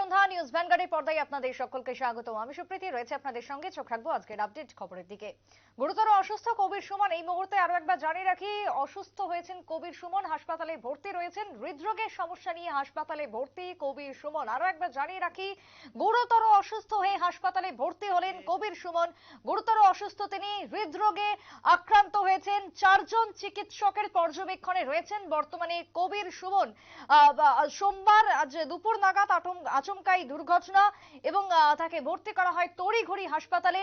সন্ধ্যা news ভ্যানগার্ডের পর্দায় আপনাদের সকলকে স্বাগত। আমি সুপ্রীতি রয়েছে আপনাদের সঙ্গে। চোখ রাখবো আজকের আপডেট খবরের দিকে। গুরুতর অসুস্থ কবির সুমন, এই মুহূর্তে আরো একবার জানিয়ে রাখি, অসুস্থ হয়েছেন কবির সুমন, হাসপাতালে ভর্তি রয়েছেন। হৃদরোগের সমস্যা নিয়ে হাসপাতালে ভর্তি কবির সুমন। আরো একবার জানিয়ে রাখি, গুরুতর অসুস্থ হয়ে হাসপাতালে ভর্তি হলেন কবির সুমন। গুরুতর অসুস্থ তিনি, হৃদরোগে আক্রান্ত হয়েছেন। 4 জন চিকিৎসকের পর্যবেক্ষণে রয়েছেন বর্তমানে কবির সুমন। সোমবার আজ দুপুর নাগাদ আচমকাই দুর্ঘটনা এবং তাকে ভর্তি করা হয় তড়িঘড়ি হাসপাতালে।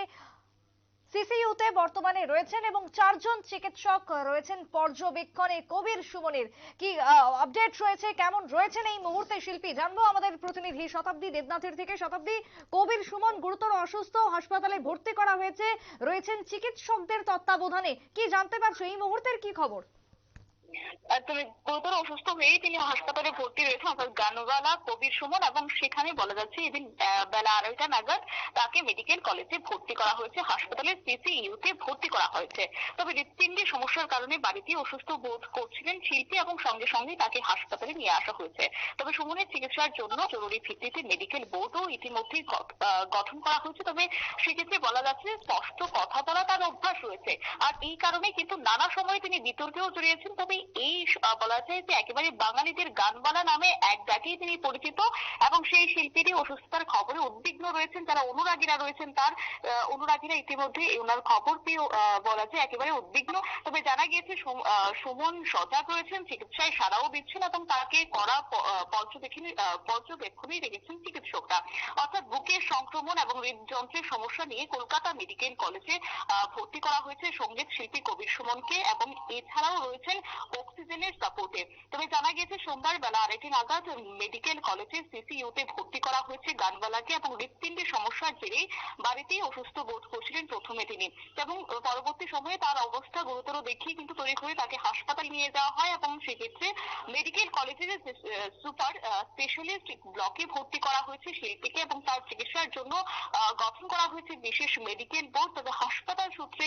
সিসিইউতে বর্তমানে রয়েছেন এবং 4 জন চিকিৎসক রয়েছেন পর্যবেক্ষণে। কবির সুমনের কি আপডেট রয়েছে, কেমন রয়েছেন এই মুহূর্তে শিল্পী, জানবো আমাদের প্রতিনিধি শতাব্দী দেবনাথের থেকে। শতাব্দী, কবির সুমন গুরুতর অসুস্থ, হাসপাতালে ভর্তি করা হয়েছে, রয়েছেন চিকিৎসকদের তত্ত্বাবধানে। কি জানতে পারছো এই মুহূর্তের কি খবর? তুমি গুরুতর অসুস্থ হয়েই তিনি হাসপাতালে ভর্তি রয়েছেন, অর্থাৎ গানওয়ালা কবির সুমন, এবং সেখানে বলা যাচ্ছে এদিন বেলা 2:30 নাগাদ তাকে মেডিকেল কলেজে ভর্তি করা হয়েছে, হাসপাতালের সিসিইউতে ভর্তি করা হয়েছে। তবে হৃৎপিণ্ডের সমস্যার কারণে বাড়িতে অসুস্থ বোধ করছিলেন শিল্পী এবং সঙ্গে সঙ্গে তাকে হাসপাতালে নিয়ে আসা হয়েছে। তবে সুমনের চিকিৎসার জন্য জরুরি ভিত্তিতে মেডিকেল বোর্ডও ইতিমধ্যেই গঠন করা হয়েছে। তবে সেক্ষেত্রে বলা যাচ্ছে স্পষ্ট কথা বলা তার অভ্যাস রয়েছে, আর এই কারণে কিন্তু নানা সময় তিনি বিতর্কেও জড়িয়েছেন। তবে এই বলা যায় যে একেবারে বাঙালিদের গানবালা নামে এক ডাকেই তিনি পরিচিত, এবং সেই শিল্পীরই অসুস্থতার খবরে উদ্বিগ্ন রয়েছেন যারা অনুরাগীরা রয়েছেন। তার অনুরাগীরা ইতিমধ্যে ওনার খবর পেয়ে বলা যায় একেবারে উদ্বিগ্ন। তবে জানা গিয়েছে সুমন সজাগ রয়েছেন, চিকিৎসায় সাড়াও দিচ্ছেন এবং তাকে কড়া পর্যবেক্ষণে রেখেছেন চিকিৎসকরা। অর্থাৎ বুকের সংক্রমণ এবং হৃদযন্ত্রের সমস্যা নিয়ে কলকাতা মেডিকেল কলেজে ভর্তি করা হয়েছে সঙ্গীত শিল্পী কবির সুমনকে, এবং এছাড়াও রয়েছেন অক্সিজেনের সাপোর্টে। তবে জানা গেছে সোমবার বেলা 2:30 নাগাদ মেডিকেল কলেজের সিসিইউতে ভর্তি করা হয়েছে গানওয়ালাকে, এবং হৃৎপিণ্ডের সমস্যার জেরেই বাড়িতেই অসুস্থ বোধ করছিলেন প্রথমে তিনি, এবং পরবর্তী সময়ে তার অবস্থা গুরুতর দেখিয়ে কিন্তু তড়িঘড়ি তাকে হাসপাতাল নিয়ে যাওয়া হয়, এবং সেক্ষেত্রে মেডিকেল কলেজের সুপার স্পেশালিস্ট ব্লকে ভর্তি করা হয়েছে শিল্পীকে, এবং তার চিকিৎসার জন্য গঠন করা হয়েছে বিশেষ মেডিকেল বোর্ড। তবে হাসপাতাল সূত্রে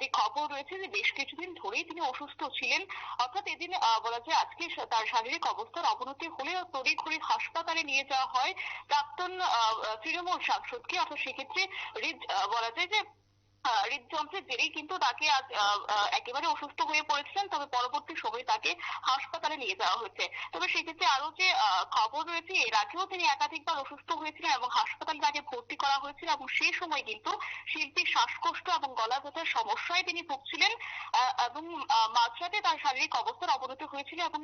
যে খবর রয়েছে যে বেশ কিছুদিন ধরেই তিনি অসুস্থ ছিলেন, অর্থাৎ এদিন বলা যায় আজকে তার শারীরিক অবস্থার অবনতি হলেও তড়িঘড়ি হাসপাতালে নিয়ে যাওয়া হয় প্রাক্তন তৃণমূল সাংসদকে। অর্থাৎ সেক্ষেত্রে বলা যায় যে হৃদযন্ত্রের জেরেই কিন্তু তাকে আজ একেবারে অসুস্থ হয়ে পড়েছিলেন। তবে পরবর্তী সময়ে তাকে হাসপাতালে নিয়ে যাওয়া হয়েছে। তবে সেক্ষেত্রে আরো যে খবর রয়েছে, এর আগেও তিনি একাধিকবার অসুস্থ হয়েছিলেন এবং হাসপাতালে তাকে ভর্তি করা হয়েছিল, এবং সেই সময় কিন্তু শিল্পীর শ্বাসকষ্ট এবং গলা ব্যথার সমস্যায় তিনি ভুগছিলেন, এবং মাঝরাতে তার শারীরিক অবস্থার অবনতি হয়েছিল, এবং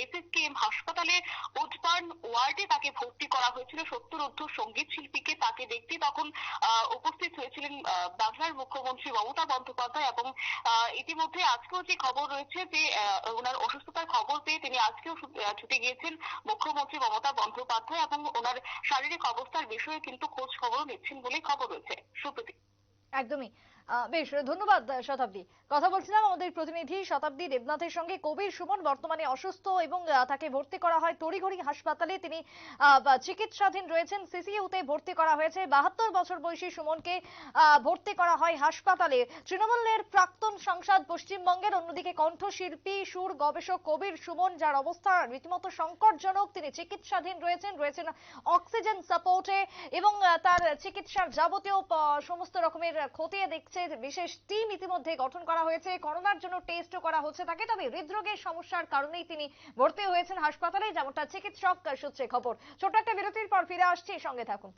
এসএসকেএম হাসপাতালে উডবার্ন ওয়ার্ডে তাকে ভর্তি করা হয়েছিল। 70 ঊর্ধ্ব সঙ্গীত শিল্পীকে তাকে দেখতে তখন উপস্থিত হয়েছিলেন বাংলার মুখ্যমন্ত্রী মমতা বন্দ্যোপাধ্যায়, এবং ইতিমধ্যে আজকেও যে খবর রয়েছে যে ওনার অসুস্থতার খবর পেয়ে তিনি আজকেও ছুটে গিয়েছেন মুখ্যমন্ত্রী মমতা বন্দ্যোপাধ্যায়, এবং ওনার শারীরিক অবস্থার বিষয়ে কিন্তু খোঁজ খবর নিচ্ছেন বলে খবর রয়েছে। সুপ্রীতি। একদমই বেশ, ধন্যবাদ শতাব্দী। কথা বলছিলাম আমাদের প্রতিনিধি শতাব্দী দেবনাথের সঙ্গে। কবির সুমন বর্তমানে অসুস্থ এবং তাকে ভর্তি করা হয় তড়িঘড়ি হাসপাতালে। তিনি চিকিৎসাধীন রয়েছেন, সিসিইউতে ভর্তি করা হয়েছে। 72 বছর বয়সী সুমনকে ভর্তি করা হয় হাসপাতালে। তৃণমূলের প্রাক্তন সাংসদ পশ্চিমবঙ্গের, অন্যদিকে কণ্ঠশিল্পী সুর গবেষক কবির সুমন, যার অবস্থা রীতিমতো সংকটজনক। তিনি চিকিৎসাধীন রয়েছেন অক্সিজেন সাপোর্টে, এবং তার চিকিৎসার যাবতীয় সমস্ত রকমের খতিয়ে দেখছে বিশেষ টিম ইতিমধ্যে গঠন করা হয়েছে। করোনার জন্য টেস্টও করা হচ্ছে তাকে। তবে হৃদরোগের সমস্যার কারণেই তিনি ভর্তি হয়েছেন হাসপাতালে, যেমনটা চিকিৎসক সূত্রে খবর। ছোট্ট একটা বিরতির পর ফিরে আসছি, সঙ্গে থাকুন।